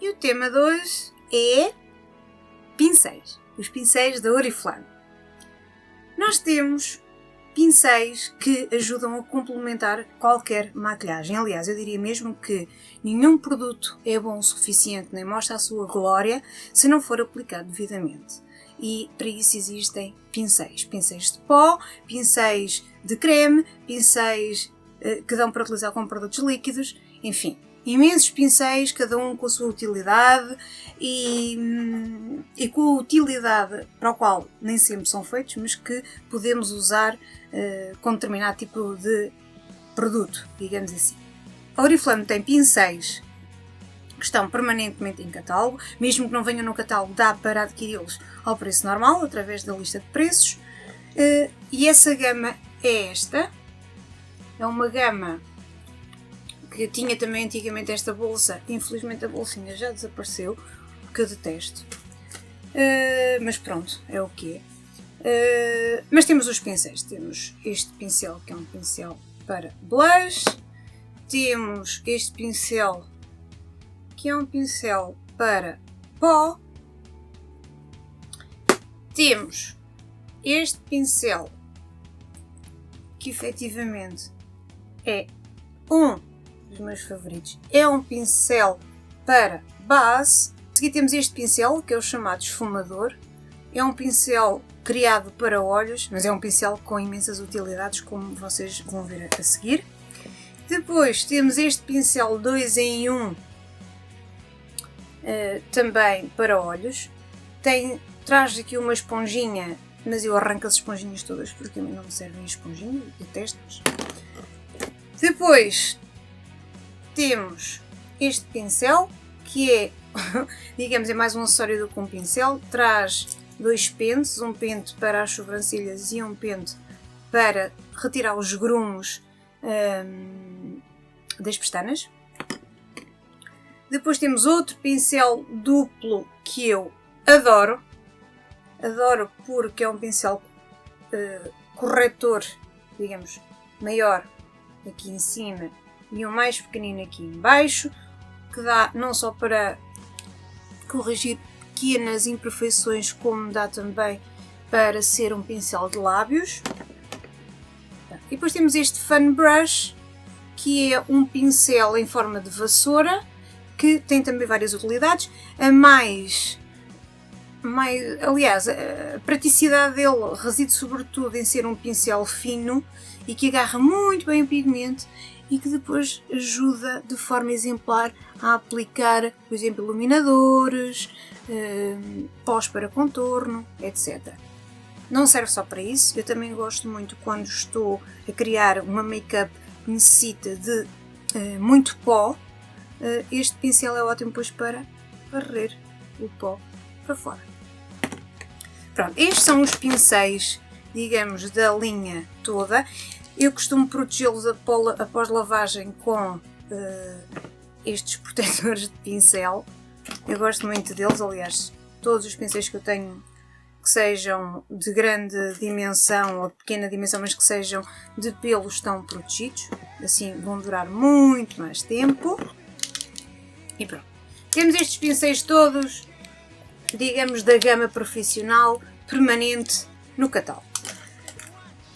E o tema de hoje é pincéis. Os pincéis da Oriflame. Nós temos pincéis que ajudam a complementar qualquer maquilhagem. Aliás, eu diria mesmo que nenhum produto é bom o suficiente nem mostra a sua glória se não for aplicado devidamente. E para isso existem pincéis. Pincéis de pó, pincéis de creme, pincéis que dão para utilizar com produtos líquidos, enfim. Imensos pincéis, cada um com a sua utilidade e com a utilidade para o qual nem sempre são feitos, mas que podemos usar com determinado tipo de produto, digamos assim. A Oriflame tem pincéis que estão permanentemente em catálogo, mesmo que não venham no catálogo, dá para adquiri-los ao preço normal, através da lista de preços. E essa gama é esta. É uma gama que tinha também antigamente esta bolsa, infelizmente a bolsinha já desapareceu, que eu detesto, mas pronto, é o que é. Mas temos os pincéis, temos este pincel que é um pincel para blush, temos este pincel que é um pincel para pó, temos este pincel que efetivamente é um dos meus favoritos, é um pincel para base. A seguir temos este pincel que é o chamado esfumador, é um pincel criado para olhos, mas é um pincel com imensas utilidades, como vocês vão ver a seguir. Depois temos este pincel 2 em 1, também para olhos, traz aqui uma esponjinha, mas eu arranco as esponjinhas todas porque a mim não me servem esponjinhas, detesto-as. Depois temos este pincel, que é, digamos, é mais um acessório do que um pincel. Traz dois pentes, um pente para as sobrancelhas e um pente para retirar os grumos das pestanas. Depois temos outro pincel duplo que eu adoro. Adoro porque é um pincel corretor, digamos, maior aqui em cima e um mais pequenino aqui em baixo, que dá não só para corrigir pequenas imperfeições, como dá também para ser um pincel de lábios. E depois temos este Fan Brush, que é um pincel em forma de vassoura, que tem também várias utilidades. Aliás, a praticidade dele reside sobretudo em ser um pincel fino e que agarra muito bem o pigmento e que depois ajuda de forma exemplar a aplicar, por exemplo, iluminadores, pós para contorno, etc. Não serve só para isso, eu também gosto muito quando estou a criar uma make-up que necessita de muito pó. Este pincel é ótimo depois para varrer o pó para fora. Pronto, estes são os pincéis, digamos, da linha toda. Eu costumo protegê-los após lavagem com estes protetores de pincel. Eu gosto muito deles, aliás, todos os pincéis que eu tenho que sejam de grande dimensão ou de pequena dimensão, mas que sejam de pelo, estão protegidos. Assim vão durar muito mais tempo. E pronto. Temos estes pincéis todos, digamos, da gama profissional permanente no catálogo.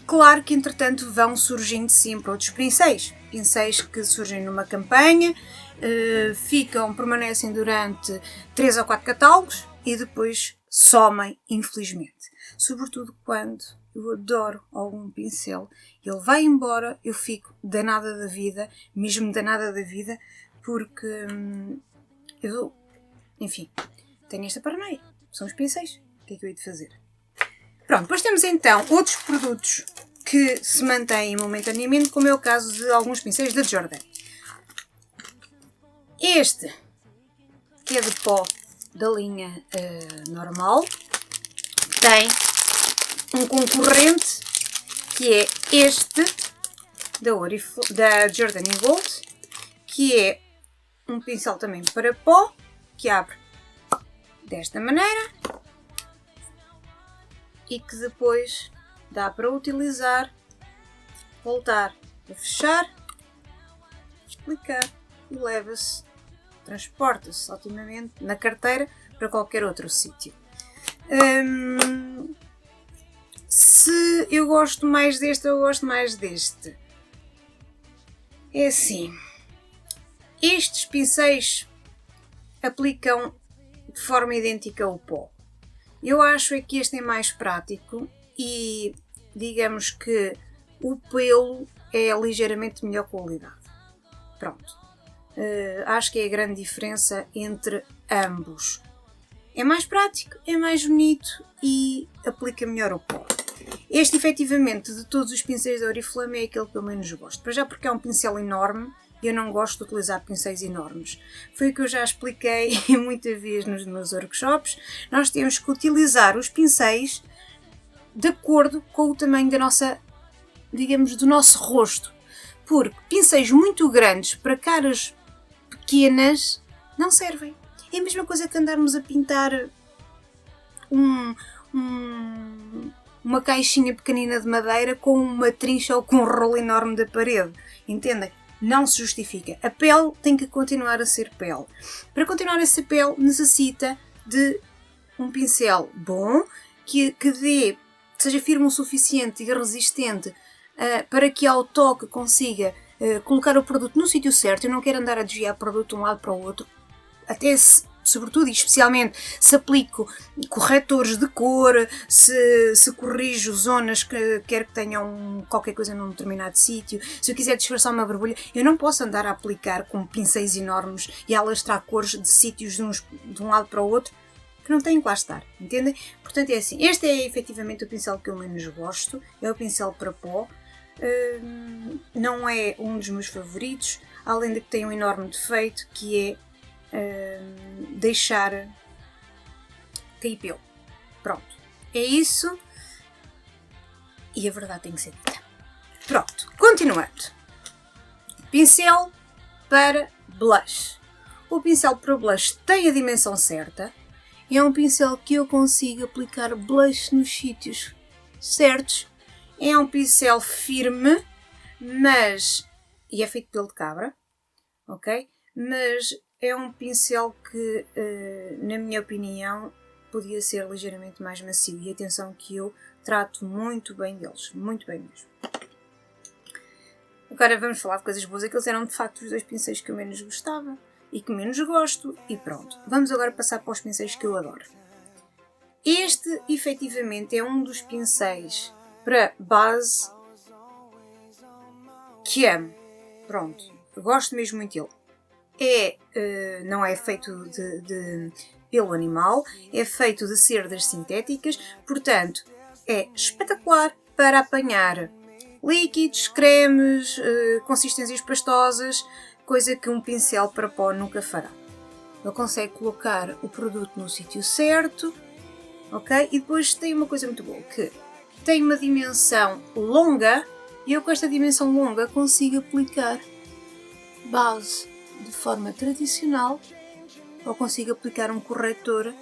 Claro que, entretanto, vão surgindo sempre outros pincéis. Pincéis que surgem numa campanha, permanecem durante 3 ou 4 catálogos e depois somem, infelizmente. Sobretudo quando eu adoro algum pincel, ele vai embora, eu fico danada da vida, mesmo danada da vida, porque enfim, tenho esta paranoia. São os pincéis. O que é que eu hei de fazer? Pronto, depois temos então outros produtos que se mantêm momentaneamente, como é o caso de alguns pincéis da Jordani. Este, que é de pó da linha normal, tem um concorrente que é este da Jordani Gold, que é um pincel também para pó, que abre desta maneira e que depois dá para utilizar, voltar a fechar, aplicar e leva-se transporta-se otimamente na carteira para qualquer outro sítio. Se eu gosto mais deste, eu gosto mais deste. É assim, estes pincéis aplicam de forma idêntica o pó. Eu acho é que este é mais prático e digamos que o pelo é ligeiramente melhor qualidade. Pronto. Acho que é a grande diferença entre ambos. É mais prático, é mais bonito e aplica melhor o pó. Este, efetivamente, de todos os pincéis da Oriflame é aquele que eu menos gosto. Para já porque é um pincel enorme e eu não gosto de utilizar pincéis enormes. Foi o que eu já expliquei muitas vezes nos meus workshops. Nós temos que utilizar os pincéis de acordo com o tamanho da nossa, digamos, do nosso rosto. Porque pincéis muito grandes para caras pequenas não servem. É a mesma coisa que andarmos a pintar uma caixinha pequenina de madeira com uma trincha ou com um rolo enorme da parede. Entendem? Não se justifica. A pele tem que continuar a ser pele. Para continuar a ser pele necessita de um pincel bom, que seja firme o suficiente e resistente para que ao toque consiga colocar o produto no sítio certo. Eu não quero andar a desviar o produto de um lado para o outro. Até sobretudo e especialmente se aplico corretores de cor, se corrijo zonas que quero que tenham qualquer coisa num determinado sítio, se eu quiser disfarçar uma borbulha, eu não posso andar a aplicar com pincéis enormes e a alastrar cores de sítios de um lado para o outro que não têm que lá estar, entendem? Portanto é assim, este é efetivamente o pincel que eu menos gosto, é o pincel para pó, não é um dos meus favoritos, além de que tem um enorme defeito que é deixar cair pelo. Pronto. É isso. E a verdade tem que ser dita. Pronto. Continuando. Pincel para blush. O pincel para blush tem a dimensão certa. É um pincel que eu consigo aplicar blush nos sítios certos. É um pincel firme, mas... E é feito de pelo de cabra. Ok? Mas... é um pincel que, na minha opinião, podia ser ligeiramente mais macio. E atenção que eu trato muito bem deles. Muito bem mesmo. Agora vamos falar de coisas boas. Aqueles eram de facto os dois pincéis que eu menos gostava e que menos gosto. E pronto. Vamos agora passar para os pincéis que eu adoro. Este, efetivamente, é um dos pincéis para base que amo. Pronto. Eu gosto mesmo muito dele. Não é feito de pelo animal, é feito de cerdas sintéticas, portanto é espetacular para apanhar líquidos, cremes, consistências pastosas, coisa que um pincel para pó nunca fará. Ele consegue colocar o produto no sítio certo, ok? E depois tem uma coisa muito boa, que tem uma dimensão longa, e eu com esta dimensão longa consigo aplicar base de forma tradicional, ou consigo aplicar um corretor,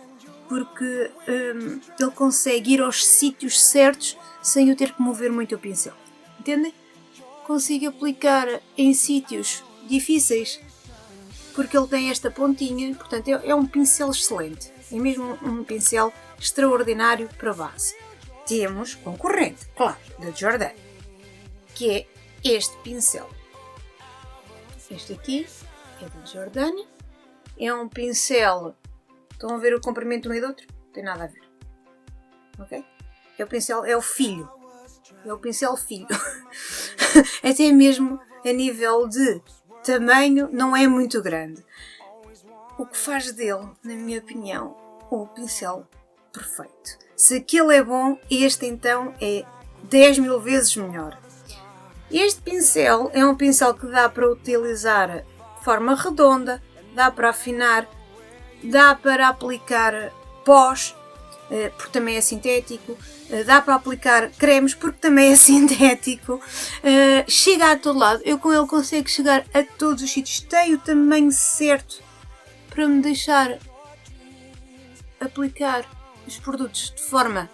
porque ele consegue ir aos sítios certos sem eu ter que mover muito o pincel. Entendem? Consigo aplicar em sítios difíceis, porque ele tem esta pontinha, portanto é um pincel excelente. É mesmo um pincel extraordinário para base. Temos concorrente, claro, da Jordan, que é este pincel. Este aqui é da Jordânia, é um pincel, estão a ver o comprimento de um e do outro? Não tem nada a ver, ok? É o pincel, é o filho, é o pincel filho, até mesmo a nível de tamanho não é muito grande, o que faz dele, na minha opinião, o pincel perfeito. Se aquele é bom, este então é 10.000 vezes melhor. Este pincel é um pincel que dá para utilizar de forma redonda, dá para afinar, dá para aplicar pós, porque também é sintético, dá para aplicar cremes, porque também é sintético, chega a todo lado. Eu com ele consigo chegar a todos os sítios, tem o tamanho certo para me deixar aplicar os produtos de forma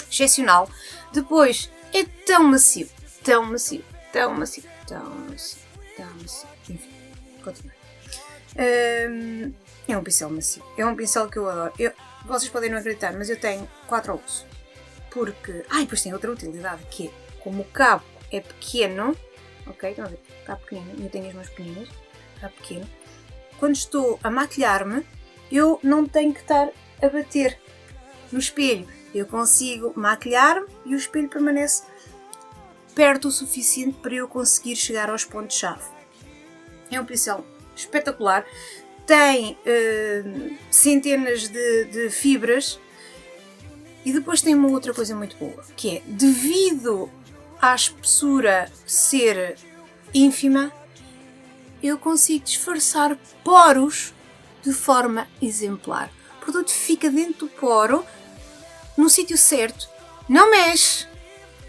excepcional. Depois é tão macio, tão macio, tão macio, tão macio, tão macio. Enfim, continua. É um pincel macio. É um pincel que eu adoro. Vocês podem não acreditar, mas eu tenho 4 ao uso. Porque... depois tem outra utilidade, que é, como o cabo é pequeno, ok? Estão a ver? Cabo pequenino. Eu tenho as mãos pequeninas. Cabo pequeno. Quando estou a maquilhar-me, eu não tenho que estar a bater no espelho. Eu consigo maquilhar-me e o espelho permanece perto o suficiente para eu conseguir chegar aos pontos-chave. É um pincel espetacular. Tem centenas de fibras. E depois tem uma outra coisa muito boa, que é, devido à espessura ser ínfima, eu consigo disfarçar poros de forma exemplar. O produto fica dentro do poro, no sítio certo, não mexe,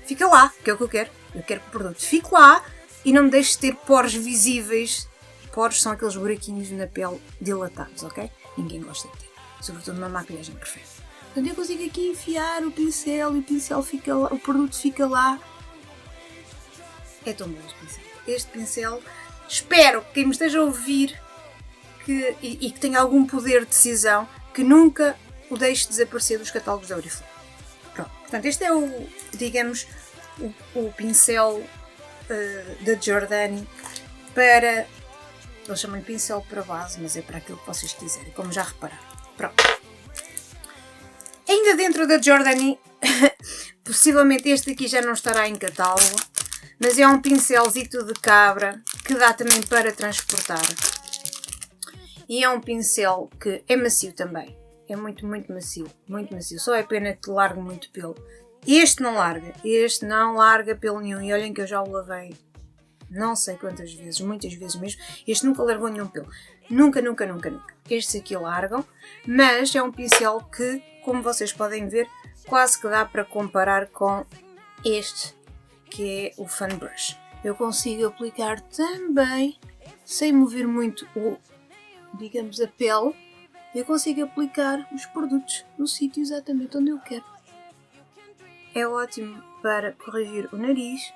fica lá, que é o que eu quero. Eu quero que o produto fique lá e não me deixe ter poros visíveis. Poros são aqueles buraquinhos na pele dilatados, ok? Ninguém gosta de ter, sobretudo numa maquilhagem perfeita. Portanto, eu consigo aqui enfiar o pincel e o pincel fica lá, o produto fica lá. É tão bom este pincel. Este pincel, espero que quem me esteja a ouvir e que tenha algum poder de decisão, que nunca o deixe desaparecer dos catálogos da Oriflame. Pronto. Portanto, este é o, digamos, o pincel da Giordani para... Eles chamam-lhe pincel para base, mas é para aquilo que vocês quiserem, como já repararam. Pronto. Ainda dentro da Giordani, possivelmente este aqui já não estará em catálogo, mas é um pincelzito de cabra que dá também para transportar. E é um pincel que é macio também. É muito, muito macio. Muito macio. Só é pena que largue muito pelo. Este não larga. Este não larga pelo nenhum. E olhem que eu já o lavei não sei quantas vezes, muitas vezes mesmo. Este nunca largou nenhum pelo. Nunca, nunca, nunca, nunca. Estes aqui largam, mas é um pincel que, como vocês podem ver, quase que dá para comparar com este, que é o Fan Brush. Eu consigo aplicar também, sem mover muito digamos, a pele, eu consigo aplicar os produtos no sítio exatamente onde eu quero. É ótimo para corrigir o nariz,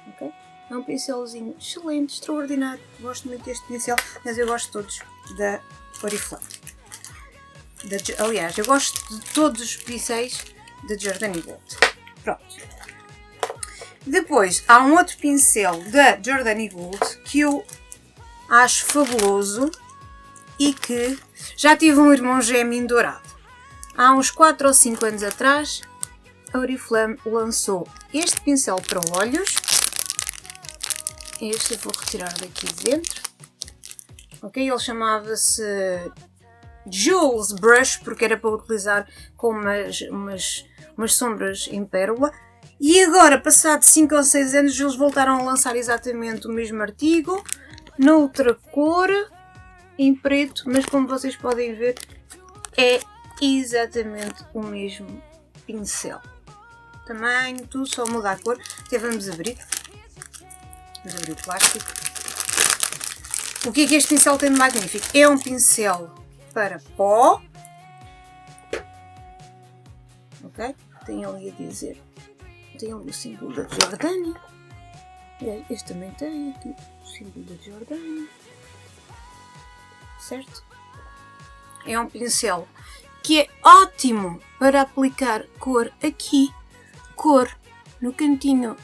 ok? É um pincelzinho excelente, extraordinário. Gosto muito deste pincel, mas eu gosto de todos da Oriflame. Aliás, eu gosto de todos os pincéis da Giordani Gold. Pronto. Depois, há um outro pincel da Giordani Gold que eu acho fabuloso e que já tive um irmão gêmeo dourado. Há uns 4 ou 5 anos atrás, a Oriflame lançou este pincel para olhos. Este eu vou retirar daqui de dentro. Ok, ele chamava-se Jules Brush, porque era para utilizar com umas sombras em pérola. E agora, passado 5 ou 6 anos, eles voltaram a lançar exatamente o mesmo artigo, noutra cor, em preto, mas como vocês podem ver, é exatamente o mesmo pincel. Tamanho, tudo, só muda a cor. Até vamos abrir. Vamos abrir o plástico. O que é que este pincel tem de magnífico? É um pincel para pó. Ok? Tem ali a dizer. Tem ali o símbolo da Giordani. Este também tem aqui o símbolo da Giordani. Certo? É um pincel que é ótimo para aplicar cor aqui, cor no cantinho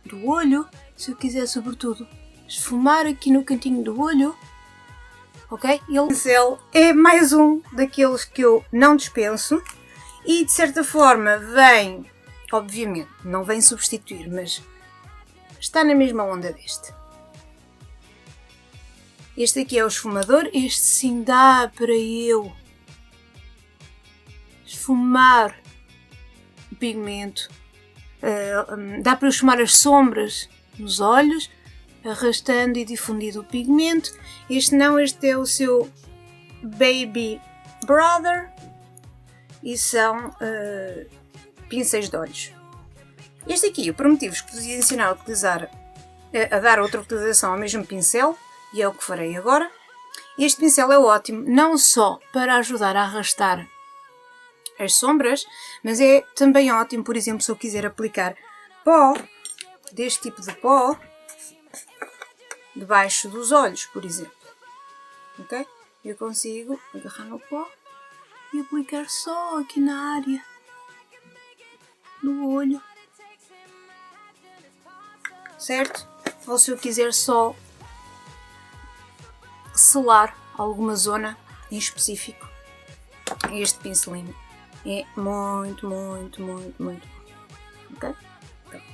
do olho, se eu quiser sobretudo esfumar aqui no cantinho do olho, ok? O pincel é mais um daqueles que eu não dispenso e de certa forma vem, obviamente, não vem substituir, mas está na mesma onda deste. Este aqui é o esfumador, este sim dá para eu esfumar o pigmento, dá para eu esfumar as sombras nos olhos, arrastando e difundindo o pigmento. Este não, este é o seu Baby Brother e são pincéis de olhos. Este aqui, por motivos que vos ia ensinar a utilizar, a dar outra utilização ao mesmo pincel, e é o que farei agora. Este pincel é ótimo, não só para ajudar a arrastar as sombras, mas é também ótimo, por exemplo, se eu quiser aplicar pó, deste tipo de pó, debaixo dos olhos, por exemplo. ok? Eu consigo agarrar no pó e aplicar só aqui na área do olho, certo? Ou se eu quiser só selar alguma zona em específico, este pincelinho é muito bom, ok? Pronto.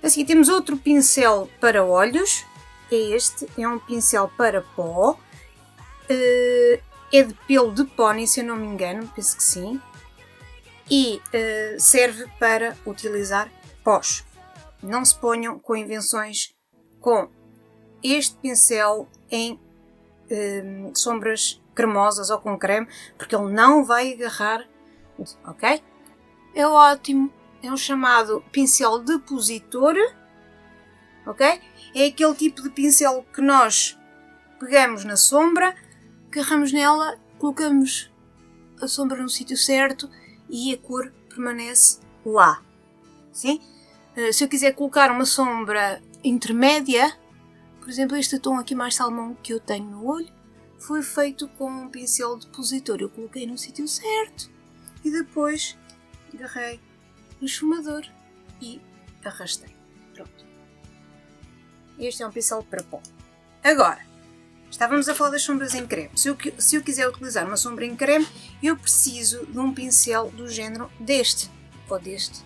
A seguir temos outro pincel para olhos, é este, é um pincel para pó, é de pelo de pónei, se eu não me engano, penso que sim, e serve para utilizar pós. Não se ponham com invenções com este pincel em sombras cremosas ou com creme, porque ele não vai agarrar, ok? É ótimo, é um chamado pincel depositor, ok? É aquele tipo de pincel que nós pegamos na sombra, agarramos nela, colocamos a sombra no sítio certo e a cor permanece lá. Sim? Se eu quiser colocar uma sombra intermédia, por exemplo, este tom aqui mais salmão que eu tenho no olho, foi feito com um pincel depositor. Eu coloquei no sítio certo e depois agarrei no esfumador e arrastei. Pronto. Este é um pincel para pó. Agora, estávamos a falar das sombras em creme. Se eu quiser utilizar uma sombra em creme, eu preciso de um pincel do género deste ou deste.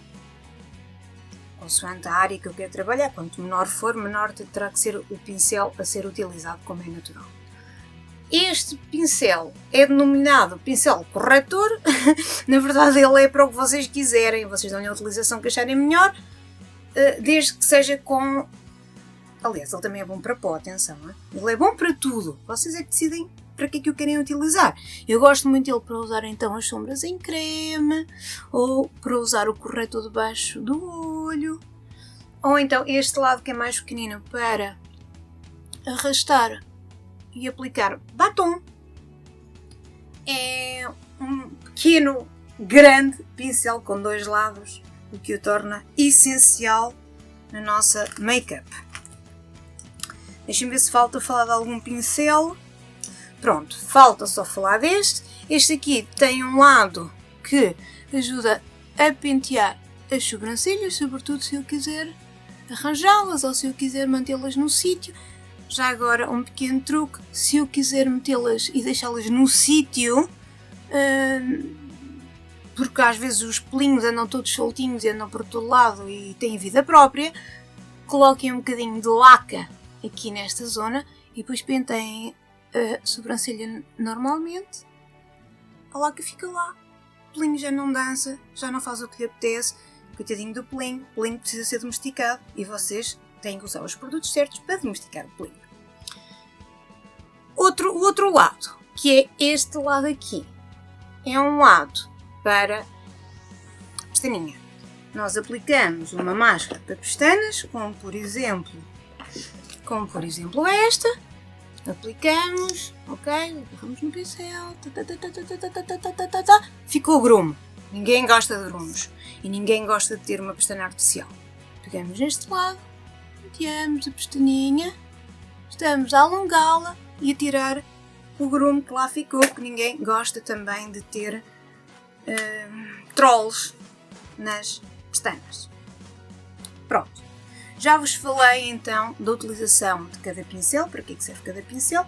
Consoante a área que eu quero trabalhar, quanto menor for, menor terá que ser o pincel a ser utilizado, como é natural. Este pincel é denominado pincel corretor. Na verdade, ele é para o que vocês quiserem. Vocês dão-lhe a utilização que acharem melhor, desde que seja com... Aliás, ele também é bom para pó, atenção. Ele é bom para tudo. Vocês é que decidem para que é que o querem utilizar. Eu gosto muito dele para usar então as sombras em creme, ou para usar o corretor debaixo do olho, ou então este lado que é mais pequenino para arrastar e aplicar batom. É um pequeno, grande pincel com dois lados, o que o torna essencial na nossa make-up. Deixem-me ver se falta falar de algum pincel. Pronto, falta só falar deste. Este aqui tem um lado que ajuda a pentear as sobrancelhas, sobretudo se eu quiser arranjá-las ou se eu quiser mantê-las no sítio. Já agora um pequeno truque, se eu quiser metê-las e deixá-las no sítio, porque às vezes os pelinhos andam todos soltinhos e andam por todo lado e têm vida própria, coloquem um bocadinho de laca aqui nesta zona e depois penteiem a sobrancelha normalmente. A laca fica lá, o pelinho já não dança, já não faz o que lhe apetece, coitadinho do pelinho, o pelinho precisa ser domesticado e vocês têm que usar os produtos certos para domesticar o pelinho. O outro lado, que é este lado aqui, é um lado para pestaninha. Nós aplicamos uma máscara para pestanas, como por exemplo esta. Aplicamos, ok, agarramos no pincel, ficou grumo. Ninguém gosta de grumos e ninguém gosta de ter uma pestana artificial. Pegamos neste lado, penteamos a pestaninha, estamos a alongá-la e a tirar o grumo que lá ficou, que ninguém gosta também de ter trolls nas pestanas. Pronto. Já vos falei então da utilização de cada pincel, para que é que serve cada pincel,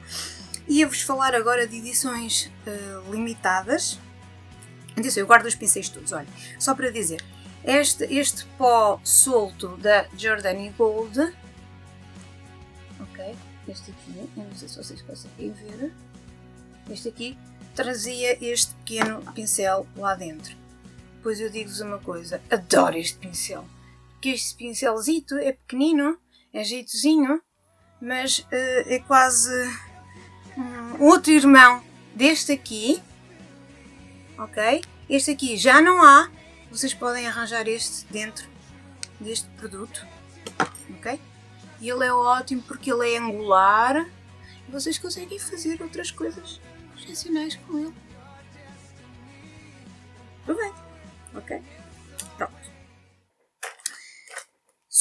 e eu vos falar agora de edições limitadas. Atenção, eu guardo os pincéis todos, olha, só para dizer, este pó solto da Jordani Gold, ok, este aqui, eu não sei se vocês conseguem ver, este aqui trazia este pequeno pincel lá dentro. Pois eu digo-vos uma coisa, adoro este pincel. Que este pincelzito é pequenino, é jeitozinho, mas é quase um outro irmão deste aqui, ok? Este aqui já não há, vocês podem arranjar este dentro deste produto, ok? E ele é ótimo porque ele é angular e vocês conseguem fazer outras coisas excepcionais com ele. Aproveitem, ok? Pronto.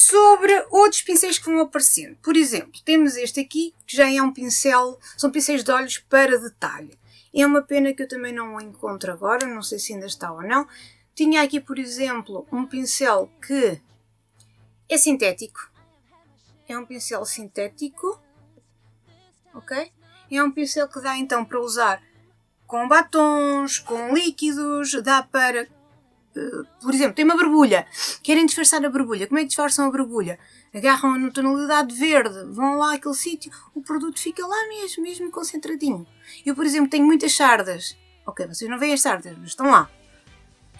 Sobre outros pincéis que vão aparecendo. Por exemplo, temos este aqui, que já é um pincel, são pincéis de olhos para detalhe. É uma pena que eu também não o encontro agora, não sei se ainda está ou não. Tinha aqui, por exemplo, um pincel que é sintético. É um pincel sintético. Ok? É um pincel que dá então para usar com batons, com líquidos, dá para... por exemplo, tem uma borbulha. Querem disfarçar a borbulha. Como é que disfarçam a borbulha? Agarram-a na tonalidade verde, vão lá àquele sítio, o produto fica lá mesmo concentradinho. Eu, por exemplo, tenho muitas sardas. Ok, vocês não veem as sardas, mas estão lá.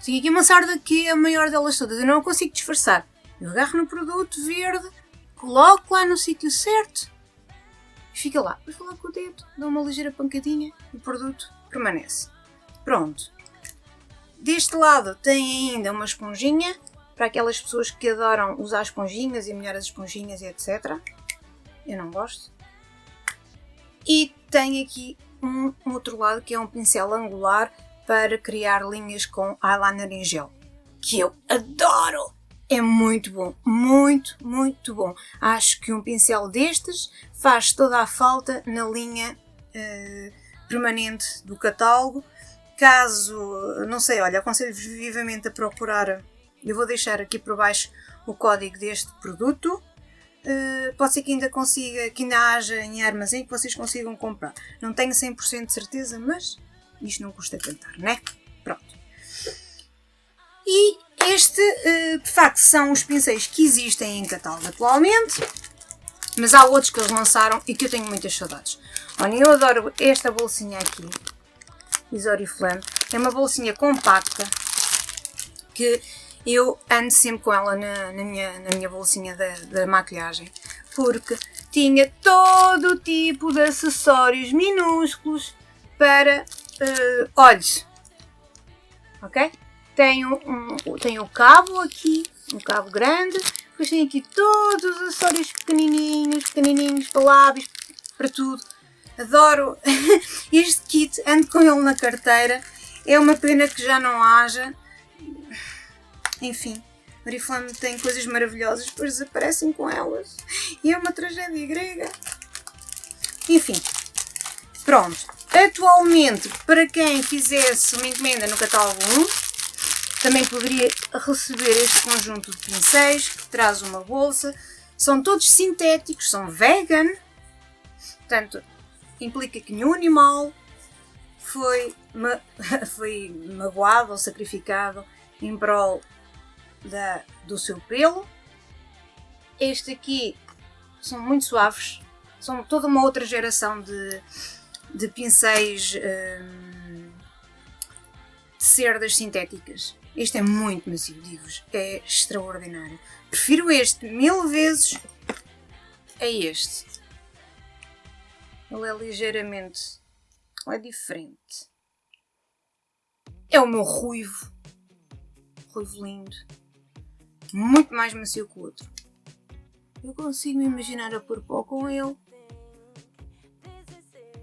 Tenho aqui uma sarda que é a maior delas todas. Eu não a consigo disfarçar. Eu agarro no produto verde, coloco lá no sítio certo e fica lá. Depois vou lá com o dedo, dou uma ligeira pancadinha e o produto permanece. Pronto. Deste lado tem ainda uma esponjinha, para aquelas pessoas que adoram usar esponjinhas e molhar as esponjinhas e etc. Eu não gosto. E tem aqui um outro lado que é um pincel angular para criar linhas com eyeliner em gel, que eu adoro! É muito bom, muito bom. Acho que um pincel destes faz toda a falta na linha permanente do catálogo. Caso, não sei, olha, aconselho-vos vivamente a procurar, eu vou deixar aqui por baixo o código deste produto. Pode ser que ainda consiga, que ainda haja em armazém que vocês consigam comprar. Não tenho 100% de certeza, mas isto não custa tentar, né? Pronto. E este, de facto, são os pincéis que existem em catálogo atualmente, mas há outros que eles lançaram e que eu tenho muitas saudades. Olha, eu adoro esta bolsinha aqui. Oriflame. É uma bolsinha compacta que eu ando sempre com ela na minha bolsinha da maquilhagem, porque tinha todo tipo de acessórios minúsculos para olhos. Ok? Tem o cabo aqui, um cabo grande, depois tem aqui todos os acessórios pequenininhos para lábios, para tudo. Adoro este kit, ando com ele na carteira. É uma pena que já não haja. Enfim, Oriflame tem coisas maravilhosas, depois desaparecem com elas. E é uma tragédia grega. Enfim, pronto. Atualmente, para quem fizesse uma encomenda no catálogo 1, também poderia receber este conjunto de pincéis que traz uma bolsa. São todos sintéticos, são vegan. Portanto, implica que nenhum animal foi magoado ou sacrificado em prol do seu pelo. Este aqui são muito suaves, são toda uma outra geração de pincéis de cerdas sintéticas. Este é muito macio, digo-vos, é extraordinário. Prefiro este 1000 vezes a este. Ele é ligeiramente... é diferente. É o meu ruivo. Ruivo lindo. Muito mais macio que o outro. Eu consigo me imaginar a pôr pó com ele.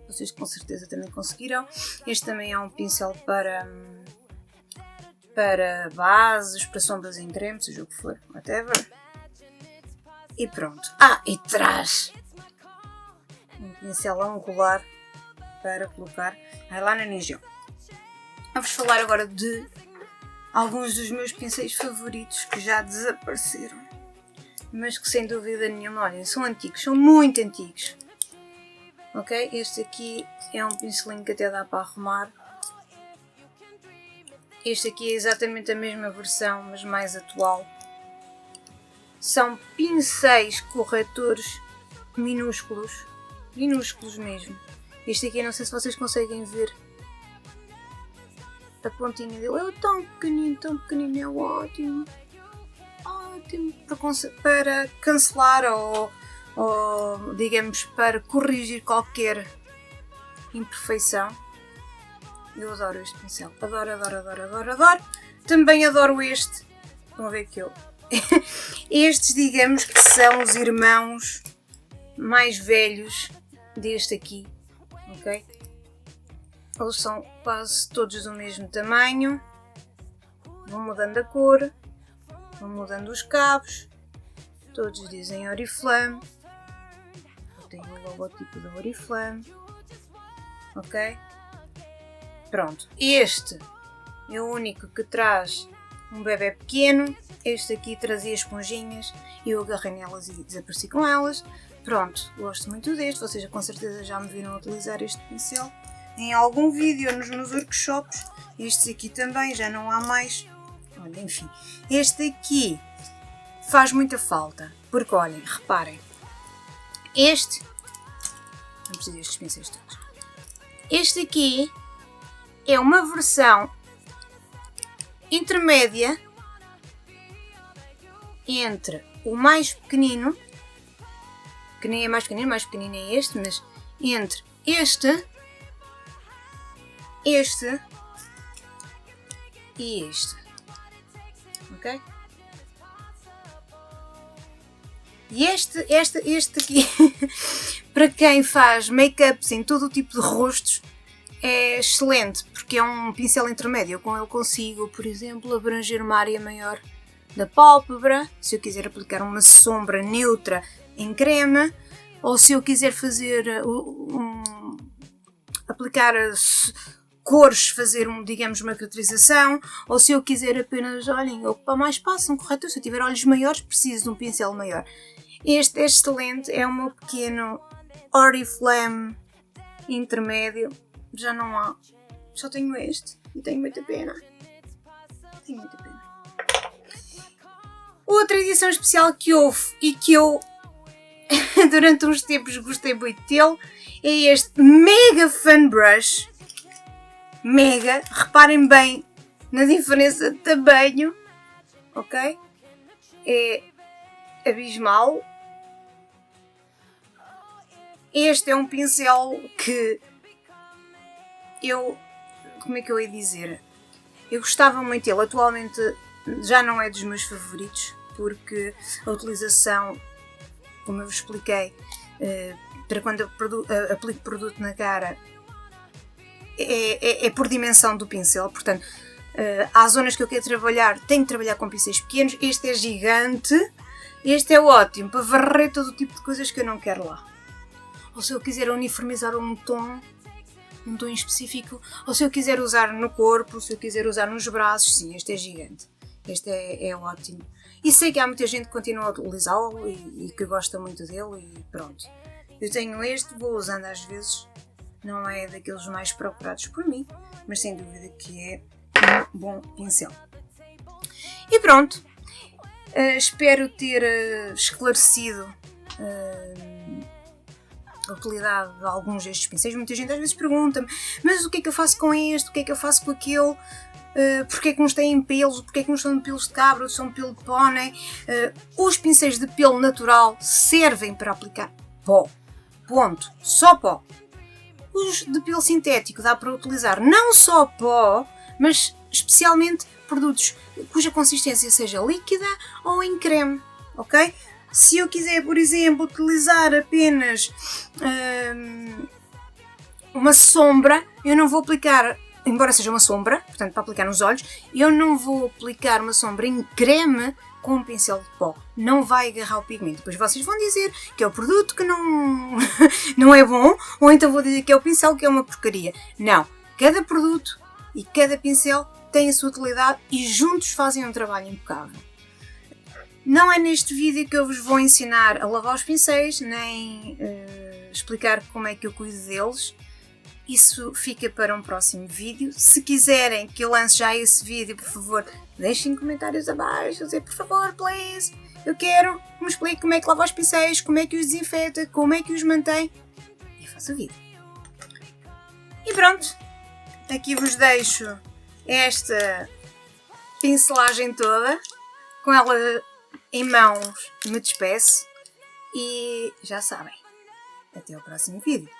Vocês com certeza também conseguirão. Este também é um pincel para bases, para sombras em creme, seja o que for. Whatever. E pronto. E traz um pincel angular para colocar eyeliner em gel. Vamos falar agora de alguns dos meus pincéis favoritos que já desapareceram, mas que sem dúvida nenhuma, olhem, são antigos, são muito antigos. Ok? Este aqui é um pincelinho que até dá para arrumar. Este aqui é exatamente a mesma versão, mas mais atual. São pincéis corretores minúsculos mesmo. Este aqui, não sei se vocês conseguem ver a pontinha dele. É tão pequenino, é ótimo. Ótimo para cancelar ou digamos, para corrigir qualquer imperfeição. Eu adoro este pincel. Adoro. Também adoro este. Vão ver que eu... Estes, digamos que são os irmãos mais velhos deste aqui, ok? Eles são quase todos do mesmo tamanho. Vão mudando a cor, vão mudando os cabos. Todos dizem Oriflame. Eu tenho o logotipo da Oriflame. Ok? Pronto. Este é o único que traz um bebê pequeno. Este aqui trazia esponjinhas e eu agarrei nelas e desapareci com elas. Pronto, gosto muito deste. Vocês com certeza já me viram utilizar este pincel em algum vídeo ou nos workshops. Estes aqui também, já não há mais. Olha, enfim. Este aqui faz muita falta. Porque, olhem, reparem. Este... Não preciso destes pincéis todos. Este aqui é uma versão intermédia entre o mais pequenino, que nem é mais pequenino é este, mas entre este e este, ok? E este aqui, para quem faz make-ups em todo o tipo de rostos, é excelente, porque é um pincel intermédio. Com ele consigo, por exemplo, abranger uma área maior da pálpebra, se eu quiser aplicar uma sombra neutra em creme, ou se eu quiser fazer aplicar cores, fazer digamos uma caracterização, ou se eu quiser apenas, olhem, ocupar mais espaço, um corretor, se eu tiver olhos maiores preciso de um pincel maior. Este é excelente, é o meu pequeno Oriflame intermédio, já não há, só tenho este e tenho muita pena. Outra edição especial que houve e que eu durante uns tempos gostei muito dele é este Mega Fan Brush. Mega, reparem bem na diferença de tamanho, ok? É abismal. Este é um pincel que como é que eu ia dizer? Eu gostava muito dele, atualmente já não é dos meus favoritos, porque a utilização, como eu vos expliquei, para quando eu aplico produto na cara, é por dimensão do pincel, portanto, há zonas que eu quero trabalhar, tenho que trabalhar com pincéis pequenos. Este é gigante, este é ótimo para varrer todo o tipo de coisas que eu não quero lá. Ou se eu quiser uniformizar um tom específico, ou se eu quiser usar no corpo, se eu quiser usar nos braços, sim, este é gigante. Este é ótimo. E sei que há muita gente que continua a utilizá-lo e que gosta muito dele e pronto. Eu tenho este, vou usando às vezes, não é daqueles mais procurados por mim, mas sem dúvida que é um bom pincel. E pronto, espero ter esclarecido a utilidade de alguns destes pincéis. Muita gente às vezes pergunta-me, mas o que é que eu faço com este, o que é que eu faço com aquele? Porque é que uns têm pelos, porque é que uns são de pelos de cabra, outros são de pelo de pônei. Os pincéis de pelo natural servem para aplicar pó, ponto, só pó. Os de pelo sintético dá para utilizar não só pó, mas especialmente produtos cuja consistência seja líquida ou em creme, ok? Se eu quiser, por exemplo, utilizar apenas uma sombra, eu não vou aplicar, embora seja uma sombra, portanto para aplicar nos olhos, eu não vou aplicar uma sombra em creme com um pincel de pó. Não vai agarrar o pigmento. Depois vocês vão dizer que é o produto que não é bom, ou então vou dizer que é o pincel que é uma porcaria. Não. Cada produto e cada pincel tem a sua utilidade e juntos fazem um trabalho impecável. Não é neste vídeo que eu vos vou ensinar a lavar os pincéis, nem explicar como é que eu cuido deles. Isso fica para um próximo vídeo. Se quiserem que eu lance já esse vídeo, por favor, deixem comentários abaixo, dizer por favor, please, eu quero que me explique como é que lava os pincéis, como é que os desinfeta, como é que os mantém, e eu faço o vídeo. E pronto, aqui vos deixo esta pincelagem toda, com ela em mãos me despeço e já sabem, até ao próximo vídeo.